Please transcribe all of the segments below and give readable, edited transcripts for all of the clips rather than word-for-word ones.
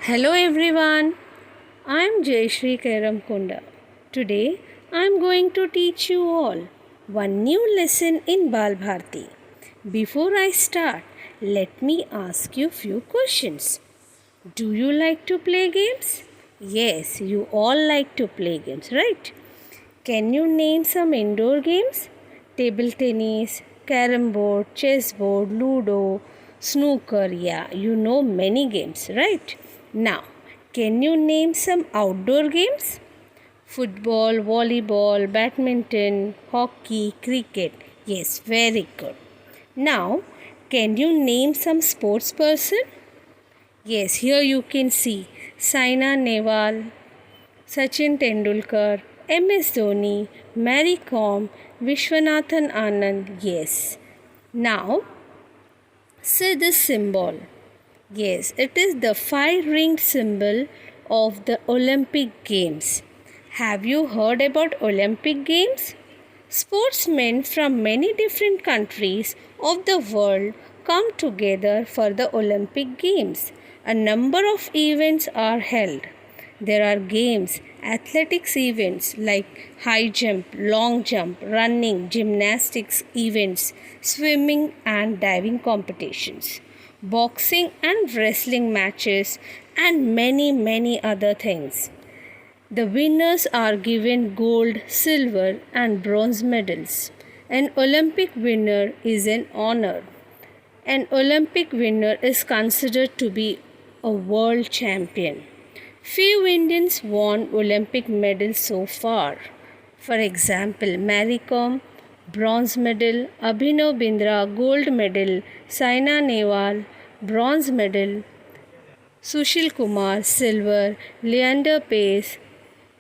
Hello everyone, I am Jayashree Kairamkonda. Today I am going to teach you all one new lesson in Bal Bharti. Before I start, let me ask you few questions. Do you like to play games? Yes, you all like to play games, right? Can you name some indoor games? Table tennis, carom board, chess board, ludo, snooker. Yeah, you know many games, right? Now, can you name some outdoor games? Football, volleyball, badminton, hockey, cricket. Yes, very good. Now, can you name some sports person? Yes, here you can see Saina Nehwal, Sachin Tendulkar, MS Dhoni, Mary Kom, Vishwanathan Anand. Yes. Now, see this symbol. Yes, it is the five-ringed symbol of the Olympic Games. Have you heard about Olympic Games? Sportsmen from many different countries of the world come together for the Olympic Games. A number of events are held. There are games, athletics events like high jump, long jump, running, gymnastics events, swimming and diving competitions, boxing and wrestling matches, and many other things. The winners are given gold, silver, and bronze medals. An Olympic winner is an honor. An Olympic winner is considered to be a world champion. Few Indians won Olympic medals so far. For example, Mary Kom, bronze medal, Abhinav Bindra, gold medal, Saina Nehwal, bronze medal, Sushil Kumar, silver, Leander Paes,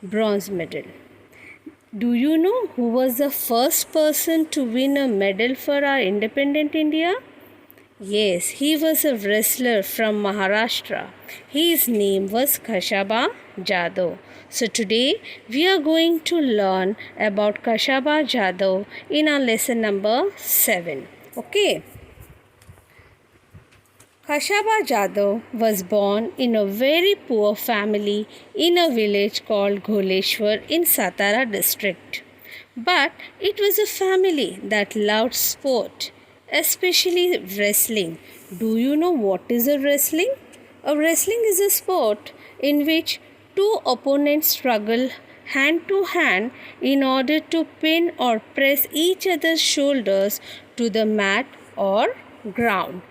bronze medal. Do you know who was the first person to win a medal for our independent India? Yes, he was a wrestler from Maharashtra. His name was Kashaba Jadhav. So today we are going to learn about Kashaba Jadhav in our lesson number 7. Okay. Kashaba Jadhav was born in a very poor family in a village called Gholeshwar in Satara district. But it was a family that loved sport, especially wrestling. Do you know what is a wrestling? A wrestling is a sport in which two opponents struggle hand to hand in order to pin or press each other's shoulders to the mat or ground.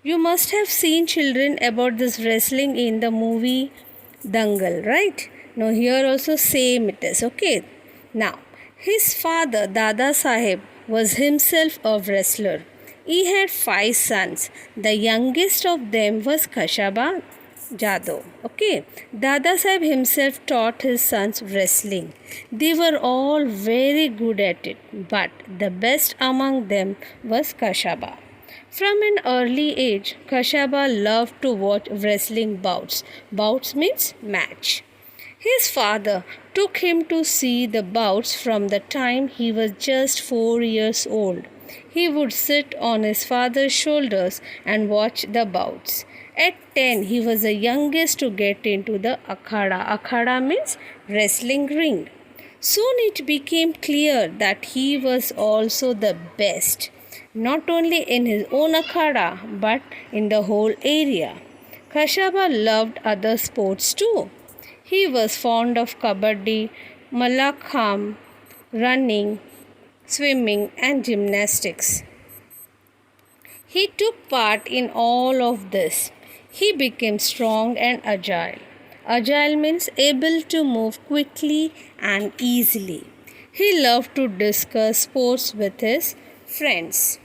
You must have seen children about this wrestling in the movie Dangal, right? Now here also same it is, okay? Now, his father Dada Saheb was himself a wrestler. He had 5 sons. The youngest of them was Kashaba Jadhav. Okay, Dada Saheb himself taught his sons wrestling. They were all very good at it, but the best among them was Kashaba. From an early age, Kashaba loved to watch wrestling bouts. Bouts means match. His father took him to see the bouts from the time he was just 4 years old. He would sit on his father's shoulders and watch the bouts. At 10, he was the youngest to get into the akhada. Akhada means wrestling ring. Soon it became clear that he was also the best, not only in his own akhada but in the whole area. Kashaba loved other sports too. He was fond of kabaddi, malakham, running, swimming, and gymnastics. He took part in all of this. He became strong and agile. Agile means able to move quickly and easily. He loved to discuss sports with his friends.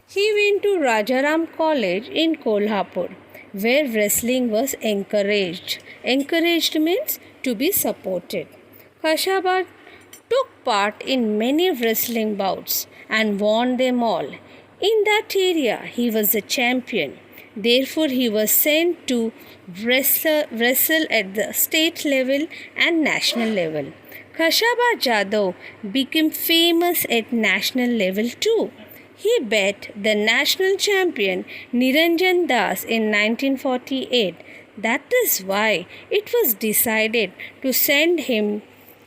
He went to Rajaram College in Kolhapur, where wrestling was encouraged. Encouraged means to be supported. Kashaba took part in many wrestling bouts and won them all. In that area, he was a champion. Therefore, he was sent to wrestle at the state level and national level. Kashaba Jadhav became famous at national level too. He beat the national champion Niranjan Das in 1948. That is why it was decided to send him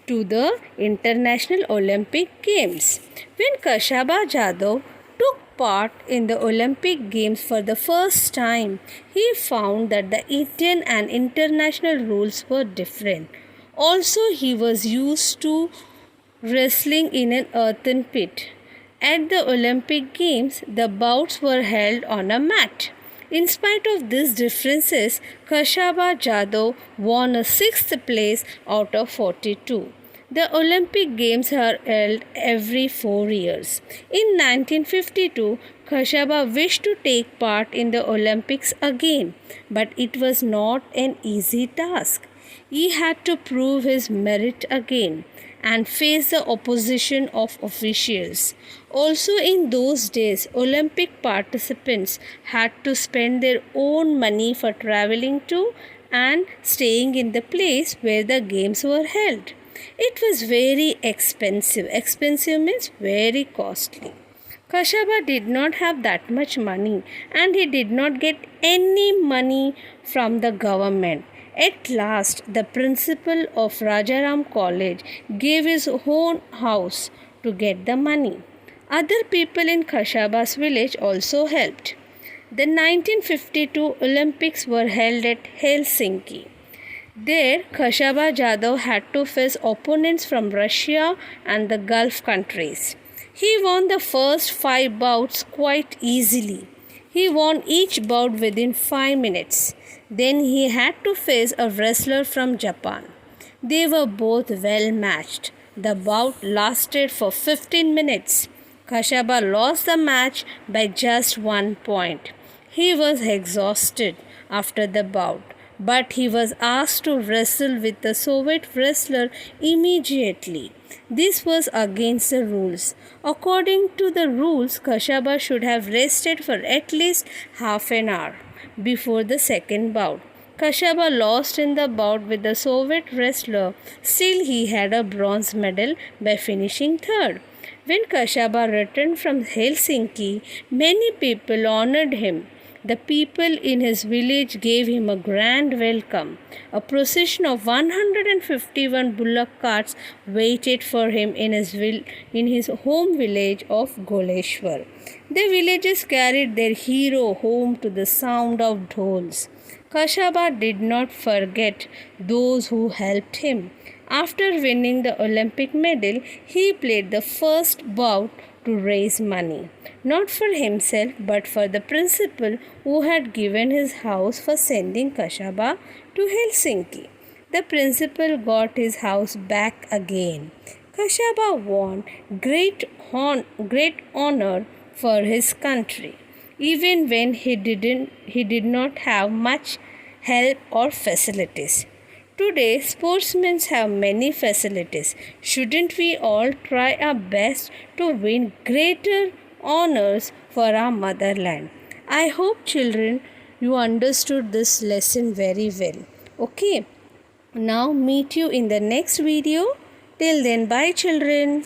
to the International Olympic Games. When Kashaba Jadhav took part in the Olympic Games for the first time, he found that the Indian and international rules were different. Also, he was used to wrestling in an earthen pit. At the Olympic Games, the bouts were held on a mat. In spite of these differences, Kashaba Jadhav won a sixth place out of 42. The Olympic Games are held every 4 years. In 1952, Kashaba wished to take part in the Olympics again, but it was not an easy task. He had to prove his merit again and face the opposition of officials. Also, in those days, Olympic participants had to spend their own money for traveling to and staying in the place where the games were held. It was very expensive. Expensive means very costly. Kashaba did not have that much money and he did not get any money from the government. At last, the principal of Rajaram College gave his own house to get the money. Other people in Kashaba's village also helped. The 1952 Olympics were held at Helsinki. There, Kashaba Jadhav had to face opponents from Russia and the Gulf countries. He won the first 5 bouts quite easily. He won each bout within 5 minutes. Then he had to face a wrestler from Japan. They were both well matched. The bout lasted for 15 minutes. Kashaba lost the match by just 1 point. He was exhausted after the bout, but he was asked to wrestle with the Soviet wrestler immediately. This was against the rules. According to the rules, Kashaba should have rested for at least half an hour before the second bout. Kashaba lost in the bout with the Soviet wrestler. Still, he had a bronze medal by finishing third. When Kashaba returned from Helsinki, many people honored him. The people in his village gave him a grand welcome. A procession of 151 bullock carts waited for him in his home village of Goleshwar. The villagers carried their hero home to the sound of dhols. Kashaba did not forget those who helped him. After winning the Olympic medal, he played the first bout to raise money, not for himself but for the principal who had given his house for sending Kashaba to Helsinki. The principal got his house back again. Kashaba won great honor for his country, even when he did not have much help or facilities. Today, sportsmen have many facilities. Shouldn't we all try our best to win greater honors for our motherland? I hope, children, you understood this lesson very well. Okay, now meet you in the next video. Till then, bye, children.